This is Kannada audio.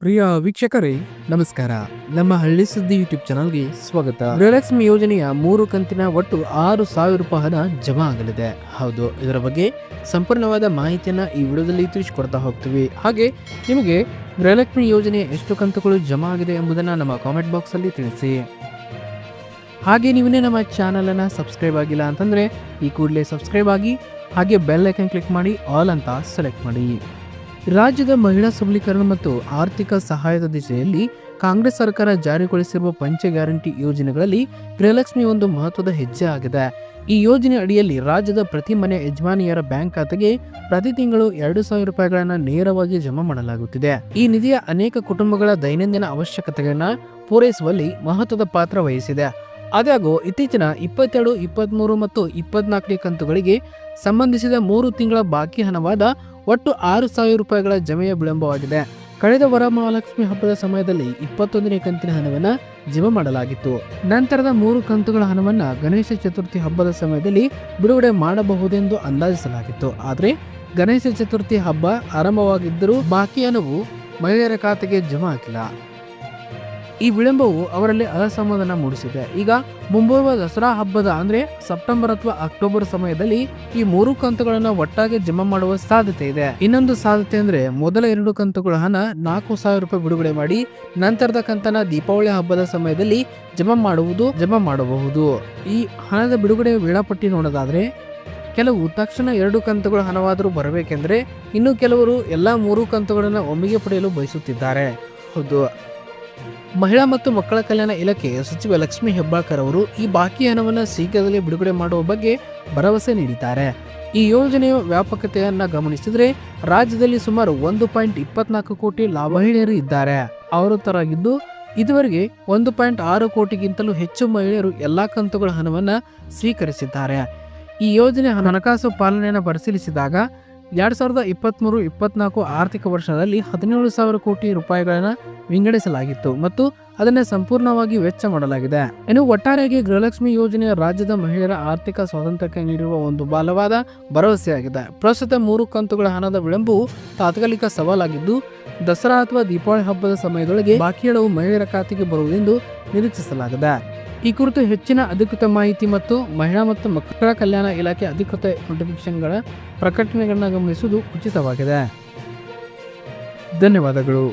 ಪ್ರಿಯ ವೀಕ್ಷಕರೇ ನಮಸ್ಕಾರ. ನಮ್ಮ ಹಳ್ಳಿ ಸುದ್ದಿ ಯೂಟ್ಯೂಬ್ ಚಾನಲ್ಗೆ ಸ್ವಾಗತ. ಗೃಹಲಕ್ಷ್ಮಿ ಯೋಜನೆಯ 3 ಕಂತಿನ ಒಟ್ಟು 6,000 ರೂಪಾಯಿ ಹಣ ಜಮಾ ಆಗಲಿದೆ. ಹೌದು, ಇದರ ಬಗ್ಗೆ ಸಂಪೂರ್ಣವಾದ ಮಾಹಿತಿಯನ್ನ ಈ ವಿಡಿಯೋದಲ್ಲಿ ತಿಳಿಸಿಕೊಡ್ತಾ ಹೋಗ್ತೀವಿ. ಹಾಗೆ ನಿಮಗೆ ಗೃಹಲಕ್ಷ್ಮಿ ಯೋಜನೆ ಎಷ್ಟು ಕಂತುಗಳು ಜಮಾ ಆಗಿದೆ ಎಂಬುದನ್ನು ನಮ್ಮ ಕಾಮೆಂಟ್ ಬಾಕ್ಸ್ ಅಲ್ಲಿ ತಿಳಿಸಿ. ಹಾಗೆ ನೀವೇ ನಮ್ಮ ಚಾನಲ್ ಅನ್ನ ಸಬ್ಸ್ಕ್ರೈಬ್ ಆಗಿಲ್ಲ ಅಂತಂದ್ರೆ ಈ ಕೂಡಲೇ ಸಬ್ಸ್ಕ್ರೈಬ್ ಆಗಿ, ಹಾಗೆ ಬೆಲ್ ಐಕನ್ ಕ್ಲಿಕ್ ಮಾಡಿ ಆಲ್ ಅಂತ ಸೆಲೆಕ್ಟ್ ಮಾಡಿ. ರಾಜ್ಯದ ಮಹಿಳಾ ಸಬಲೀಕರಣ ಮತ್ತು ಆರ್ಥಿಕ ಸಹಾಯದ ದಿಶೆಯಲ್ಲಿ ಕಾಂಗ್ರೆಸ್ ಸರ್ಕಾರ ಜಾರಿಗೊಳಿಸಿರುವ ಪಂಚ ಗ್ಯಾರಂಟಿ ಯೋಜನೆಗಳಲ್ಲಿ ಗೃಹಲಕ್ಷ್ಮಿ ಒಂದು ಮಹತ್ವದ ಹೆಜ್ಜೆ ಆಗಿದೆ. ಈ ಯೋಜನೆ ಅಡಿಯಲ್ಲಿ ರಾಜ್ಯದ ಪ್ರತಿ ಮನೆ ಯಜಮಾನಿಯರ ಬ್ಯಾಂಕ್ ಖಾತೆಗೆ ಪ್ರತಿ ತಿಂಗಳು 2,000 ರೂಪಾಯಿಗಳನ್ನು ನೇರವಾಗಿ ಜಮಾ ಮಾಡಲಾಗುತ್ತಿದೆ. ಈ ನಿಧಿಯ ಅನೇಕ ಕುಟುಂಬಗಳ ದೈನಂದಿನ ಅವಶ್ಯಕತೆಗಳನ್ನ ಪೂರೈಸುವಲ್ಲಿ ಮಹತ್ವದ ಪಾತ್ರ ವಹಿಸಿದೆ. ಆದಾಗ್ಯೂ ಇತ್ತೀಚಿನ 22, 23 ಮತ್ತು 24ನೇ ಕಂತುಗಳಿಗೆ ಸಂಬಂಧಿಸಿದ 3 ತಿಂಗಳ ಬಾಕಿ ಹಣವಾದ ಒಟ್ಟು 6,000 ರೂಪಾಯಿಗಳ ಜಮೆಯ ವಿಳಂಬವಾಗಿದೆ. ಕಳೆದ ವರಮಹಾಲಕ್ಷ್ಮಿ ಹಬ್ಬದ ಸಮಯದಲ್ಲಿ 21ನೇ ಕಂತಿನ ಹಣವನ್ನು ಜಮಾ ಮಾಡಲಾಗಿತ್ತು. ನಂತರದ 3 ಕಂತುಗಳ ಹಣವನ್ನು ಗಣೇಶ ಚತುರ್ಥಿ ಹಬ್ಬದ ಸಮಯದಲ್ಲಿ ಬಿಡುಗಡೆ ಮಾಡಬಹುದೆಂದು ಅಂದಾಜಿಸಲಾಗಿತ್ತು. ಆದರೆ ಗಣೇಶ ಚತುರ್ಥಿ ಹಬ್ಬ ಆರಂಭವಾಗಿದ್ದರೂ ಬಾಕಿ ಹಣವು ಮಹಿಳೆಯರ ಖಾತೆಗೆ ಜಮಾ ಆಗಿಲ್ಲ. ಈ ವಿಳಂಬವು ಅವರಲ್ಲಿ ಅಸಮಾಧಾನ ಮೂಡಿಸಿದೆ. ಈಗ ಮುಂಬರುವ ದಸರಾ ಹಬ್ಬದ ಅಂದ್ರೆ ಸೆಪ್ಟೆಂಬರ್ ಅಥವಾ ಅಕ್ಟೋಬರ್ ಸಮಯದಲ್ಲಿ ಈ 3 ಕಂತುಗಳನ್ನು ಒಟ್ಟಾಗಿ ಜಮಾ ಮಾಡುವ ಸಾಧ್ಯತೆ ಇದೆ. ಇನ್ನೊಂದು ಸಾಧ್ಯತೆ ಅಂದ್ರೆ ಮೊದಲ 2 ಕಂತುಗಳ ಹಣ 4,000 ರೂಪಾಯಿ ಬಿಡುಗಡೆ ಮಾಡಿ ನಂತರದ ಕಂತನ ದೀಪಾವಳಿ ಹಬ್ಬದ ಸಮಯದಲ್ಲಿ ಜಮಾ ಮಾಡಬಹುದು. ಈ ಹಣದ ಬಿಡುಗಡೆ ವೇಳಾಪಟ್ಟಿ ನೋಡೋದಾದ್ರೆ ಕೆಲವು ತಕ್ಷಣ 2 ಕಂತುಗಳ ಹಣವಾದರೂ ಬರಬೇಕೆಂದ್ರೆ ಇನ್ನು ಕೆಲವರು ಎಲ್ಲಾ 3 ಕಂತುಗಳನ್ನು ಒಮ್ಮೆಗೆ ಪಡೆಯಲು ಬಯಸುತ್ತಿದ್ದಾರೆ. ಹೌದು, ಮಹಿಳಾ ಮತ್ತು ಮಕ್ಕಳ ಕಲ್ಯಾಣ ಇಲಾಖೆ ಸಚಿವ ಲಕ್ಷ್ಮೀ ಹೆಬ್ಬಾಳ್ಕರ್ ಅವರು ಈ ಬಾಕಿ ಹಣವನ್ನು ಶೀಘ್ರದಲ್ಲೇ ಬಿಡುಗಡೆ ಮಾಡುವ ಬಗ್ಗೆ ಭರವಸೆ ನೀಡಿದ್ದಾರೆ. ಈ ಯೋಜನೆಯ ವ್ಯಾಪಕತೆಯನ್ನ ಗಮನಿಸಿದರೆ ರಾಜ್ಯದಲ್ಲಿ ಸುಮಾರು 1.24 ಕೋಟಿ ಮಹಿಳೆಯರು ಇದ್ದಾರೆ. ಅವರು ತರಾಗಿದ್ದು ಇದುವರೆಗೆ 1.6 ಕೋಟಿಗಿಂತಲೂ ಹೆಚ್ಚು ಮಹಿಳೆಯರು ಎಲ್ಲಾ ಕಂತುಗಳ ಹಣವನ್ನು ಸ್ವೀಕರಿಸಿದ್ದಾರೆ. ಈ ಯೋಜನೆ ಹಣಕಾಸು ಪಾಲನೆಯನ್ನು ಪರಿಶೀಲಿಸಿದಾಗ 2023-24 ಆರ್ಥಿಕ ವರ್ಷದಲ್ಲಿ 17,000 ಕೋಟಿ ರೂಪಾಯಿಗಳನ್ನು ವಿಂಗಡಿಸಲಾಗಿತ್ತು ಮತ್ತು ಅದನ್ನೇ ಸಂಪೂರ್ಣವಾಗಿ ವೆಚ್ಚ ಮಾಡಲಾಗಿದೆ. ಇನ್ನು ಒಟ್ಟಾರೆಯಾಗಿ ಗೃಹಲಕ್ಷ್ಮಿ ಯೋಜನೆ ರಾಜ್ಯದ ಮಹಿಳೆಯರ ಆರ್ಥಿಕ ಸ್ವಾತಂತ್ರ್ಯಕ್ಕೆ ನೀಡಿರುವ ಒಂದು ಬಲವಾದ ಭರವಸೆಯಾಗಿದೆ. ಪ್ರಸ್ತುತ 3 ಕಂತುಗಳ ಹಣದ ವಿಳಂಬವು ತಾತ್ಕಾಲಿಕ ಸವಾಲಾಗಿದ್ದು ದಸರಾ ಅಥವಾ ದೀಪಾವಳಿ ಹಬ್ಬದ ಸಮಯದೊಳಗೆ ಬಾಕಿ ಹಣವು ಮಹಿಳೆಯರ ಖಾತೆಗೆ ಬರುವುದೆಂದು ನಿರೀಕ್ಷಿಸಲಾಗಿದೆ. ಈ ಕುರಿತು ಹೆಚ್ಚಿನ ಅಧಿಕೃತ ಮಾಹಿತಿ ಮತ್ತು ಮಹಿಳಾ ಮತ್ತು ಮಕ್ಕಳ ಕಲ್ಯಾಣ ಇಲಾಖೆ ಅಧಿಕೃತ ನೋಟಿಫಿಕೇಶನ್ಗಳ ಪ್ರಕಟಣೆಗಳನ್ನು ಗಮನಿಸುವುದು ಉಚಿತವಾಗಿದೆ. ಧನ್ಯವಾದಗಳು.